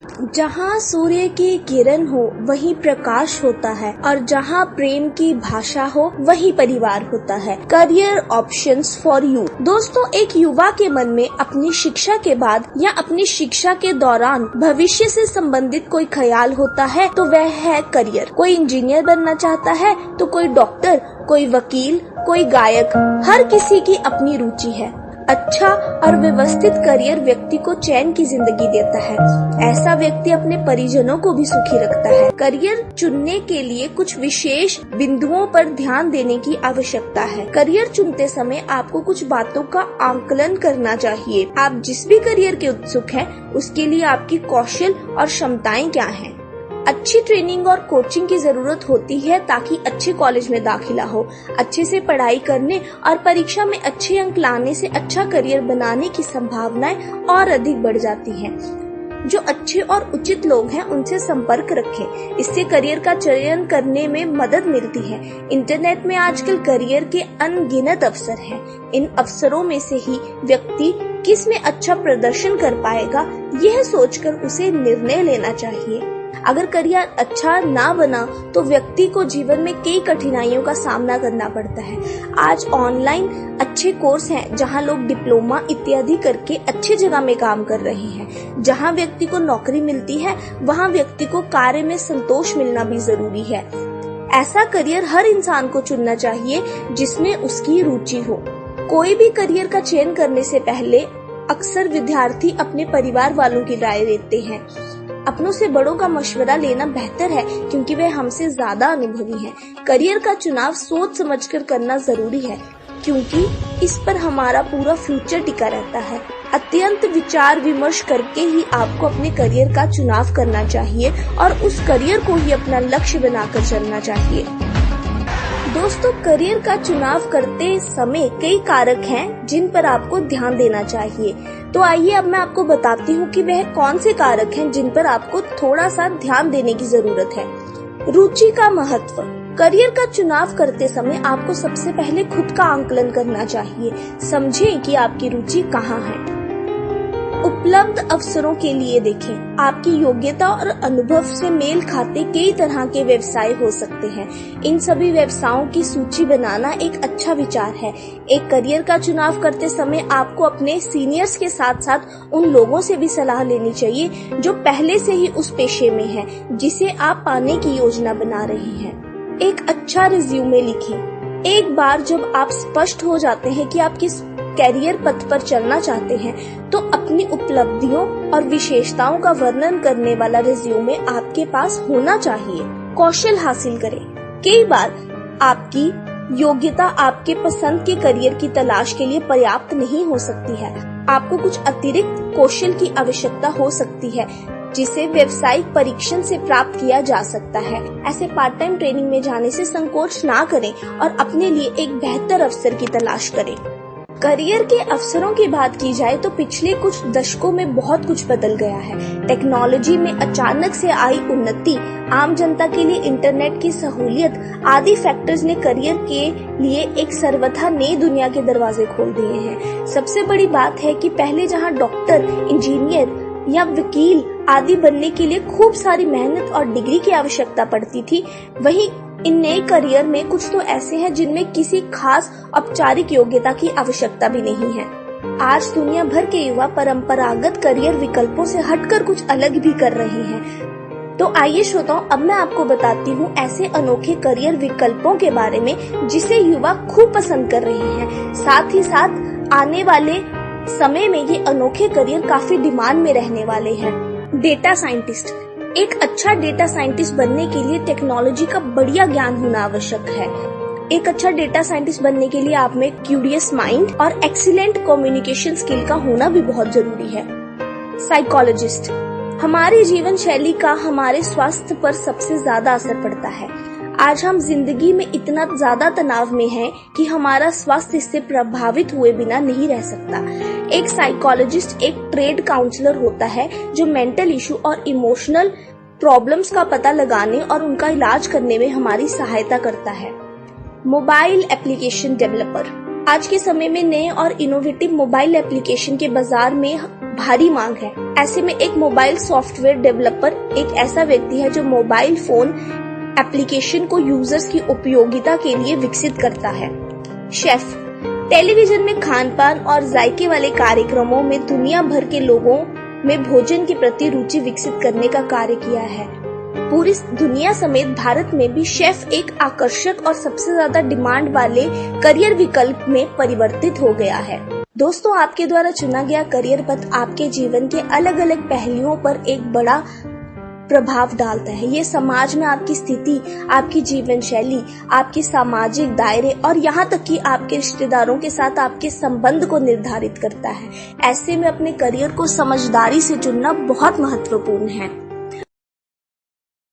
जहाँ सूर्य की किरण हो वहीं प्रकाश होता है और जहाँ प्रेम की भाषा हो वहीं परिवार होता है। Career options for you. दोस्तों, एक युवा के मन में अपनी शिक्षा के बाद या अपनी शिक्षा के दौरान भविष्य से संबंधित कोई ख्याल होता है तो वह है करियर। कोई इंजीनियर बनना चाहता है तो कोई डॉक्टर, कोई वकील, कोई गायक। हर किसी की अपनी रुचि है। अच्छा और व्यवस्थित करियर व्यक्ति को चैन की जिंदगी देता है। ऐसा व्यक्ति अपने परिजनों को भी सुखी रखता है। करियर चुनने के लिए कुछ विशेष बिंदुओं पर ध्यान देने की आवश्यकता है। करियर चुनते समय आपको कुछ बातों का आंकलन करना चाहिए। आप जिस भी करियर के उत्सुक हैं, उसके लिए आपकी कौशल और क्षमताएं क्या हैं। अच्छी ट्रेनिंग और कोचिंग की जरूरत होती है ताकि अच्छे कॉलेज में दाखिला हो। अच्छे से पढ़ाई करने और परीक्षा में अच्छे अंक लाने से अच्छा करियर बनाने की संभावनाएं और अधिक बढ़ जाती हैं। जो अच्छे और उचित लोग हैं उनसे संपर्क रखें। इससे करियर का चयन करने में मदद मिलती है। इंटरनेट में आजकल करियर के अनगिनत अवसर हैं। इन अवसरों में से ही व्यक्ति किस में अच्छा प्रदर्शन कर पाएगा, यह सोचकर उसे निर्णय लेना चाहिए। अगर करियर अच्छा ना बना तो व्यक्ति को जीवन में कई कठिनाइयों का सामना करना पड़ता है। आज ऑनलाइन अच्छे कोर्स हैं जहां लोग डिप्लोमा इत्यादि करके अच्छी जगह में काम कर रहे हैं। जहां व्यक्ति को नौकरी मिलती है वहां व्यक्ति को कार्य में संतोष मिलना भी जरूरी है। ऐसा करियर हर इंसान को चुनना चाहिए जिसमें उसकी रुचि हो। कोई भी करियर का चयन करने से पहले अक्सर विद्यार्थी अपने परिवार वालों की राय लेते हैं। अपनों से बड़ों का मशवरा लेना बेहतर है क्योंकि वे हमसे ज्यादा अनुभवी हैं। करियर का चुनाव सोच समझकर करना जरूरी है क्योंकि इस पर हमारा पूरा फ्यूचर टिका रहता है। अत्यंत विचार विमर्श करके ही आपको अपने करियर का चुनाव करना चाहिए और उस करियर को ही अपना लक्ष्य बनाकर चलना चाहिए। दोस्तों, करियर का चुनाव करते समय कई कारक हैं जिन पर आपको ध्यान देना चाहिए। तो आइए अब मैं आपको बताती हूँ कि वह कौन से कारक हैं जिन पर आपको थोड़ा सा ध्यान देने की जरूरत है। रुचि का महत्व। करियर का चुनाव करते समय आपको सबसे पहले खुद का आंकलन करना चाहिए। समझें कि आपकी रुचि कहाँ है। उपलब्ध अवसरों के लिए देखें। आपकी योग्यता और अनुभव से मेल खाते कई तरह के व्यवसाय हो सकते हैं। इन सभी व्यवसायों की सूची बनाना एक अच्छा विचार है। एक करियर का चुनाव करते समय आपको अपने सीनियर्स के साथ साथ उन लोगों से भी सलाह लेनी चाहिए जो पहले से ही उस पेशे में हैं, जिसे आप पाने की योजना बना रहे हैं। एक अच्छा रिज्यूमे लिखें। एक बार जब आप स्पष्ट हो जाते हैं कि आप किस कैरियर पथ पर चलना चाहते हैं तो अपनी उपलब्धियों और विशेषताओं का वर्णन करने वाला रिज्यूमे आपके पास होना चाहिए। कौशल हासिल करें। कई बार आपकी योग्यता आपके पसंद के करियर की तलाश के लिए पर्याप्त नहीं हो सकती है। आपको कुछ अतिरिक्त कौशल की आवश्यकता हो सकती है जिसे व्यावसायिक परीक्षण से प्राप्त किया जा सकता है। ऐसे पार्ट टाइम ट्रेनिंग में जाने से संकोच ना करें और अपने लिए एक बेहतर अवसर की तलाश करें। करियर के अवसरों की बात की जाए तो पिछले कुछ दशकों में बहुत कुछ बदल गया है। टेक्नोलॉजी में अचानक से आई उन्नति, आम जनता के लिए इंटरनेट की सहूलियत आदि फैक्टर्स ने करियर के लिए एक सर्वथा नई दुनिया के दरवाजे खोल दिए हैं। सबसे बड़ी बात है कि पहले जहां डॉक्टर, इंजीनियर या वकील आदि बनने के लिए खूब सारी मेहनत और डिग्री की आवश्यकता पड़ती थी, वहीं इन नए करियर में कुछ तो ऐसे हैं जिनमें किसी खास औपचारिक योग्यता की आवश्यकता भी नहीं है। आज दुनिया भर के युवा परंपरागत करियर विकल्पों से हटकर कुछ अलग भी कर रहे हैं। तो आइए श्रोताओं, अब मैं आपको बताती हूँ ऐसे अनोखे करियर विकल्पों के बारे में जिसे युवा खूब पसंद कर रहे हैं। साथ ही साथ आने वाले समय में ये अनोखे करियर काफी डिमांड में रहने वाले हैं। Data scientist. एक अच्छा डेटा साइंटिस्ट बनने के लिए टेक्नोलॉजी का बढ़िया ज्ञान होना आवश्यक है। एक अच्छा डेटा साइंटिस्ट बनने के लिए आप में क्यूरियस माइंड और एक्सीलेंट कम्युनिकेशन स्किल का होना भी बहुत जरूरी है। साइकोलॉजिस्ट। हमारी जीवन शैली का हमारे स्वास्थ्य पर सबसे ज्यादा असर पड़ता है। आज हम जिंदगी में इतना ज्यादा तनाव में हैं कि हमारा स्वास्थ्य इससे प्रभावित हुए बिना नहीं रह सकता। एक साइकोलॉजिस्ट एक ट्रेड काउंसलर होता है जो मेंटल इशू और इमोशनल प्रॉब्लम्स का पता लगाने और उनका इलाज करने में हमारी सहायता करता है। Mobile application developer. आज के समय में नए और इनोवेटिव मोबाइल एप्लीकेशन के बाजार में भारी मांग है। ऐसे में एक मोबाइल सॉफ्टवेयर डेवलपर एक ऐसा व्यक्ति है जो मोबाइल फोन एप्लीकेशन को यूजर्स की उपयोगिता के लिए विकसित करता है। शेफ टेलीविजन में खानपान और जायके वाले कार्यक्रमों में दुनिया भर के लोगों में भोजन के प्रति रुचि विकसित करने का कार्य किया है। पूरी दुनिया समेत भारत में भी शेफ एक आकर्षक और सबसे ज्यादा डिमांड वाले करियर विकल्प में परिवर्तित हो गया है। दोस्तों, आपके द्वारा चुना गया करियर पथ आपके जीवन के अलग अलग पहलुओं पर एक बड़ा प्रभाव डालता है। ये समाज में आपकी स्थिति, आपकी जीवन शैली, आपके सामाजिक दायरे और यहाँ तक कि आपके रिश्तेदारों के साथ आपके संबंध को निर्धारित करता है। ऐसे में अपने करियर को समझदारी से चुनना बहुत महत्वपूर्ण है।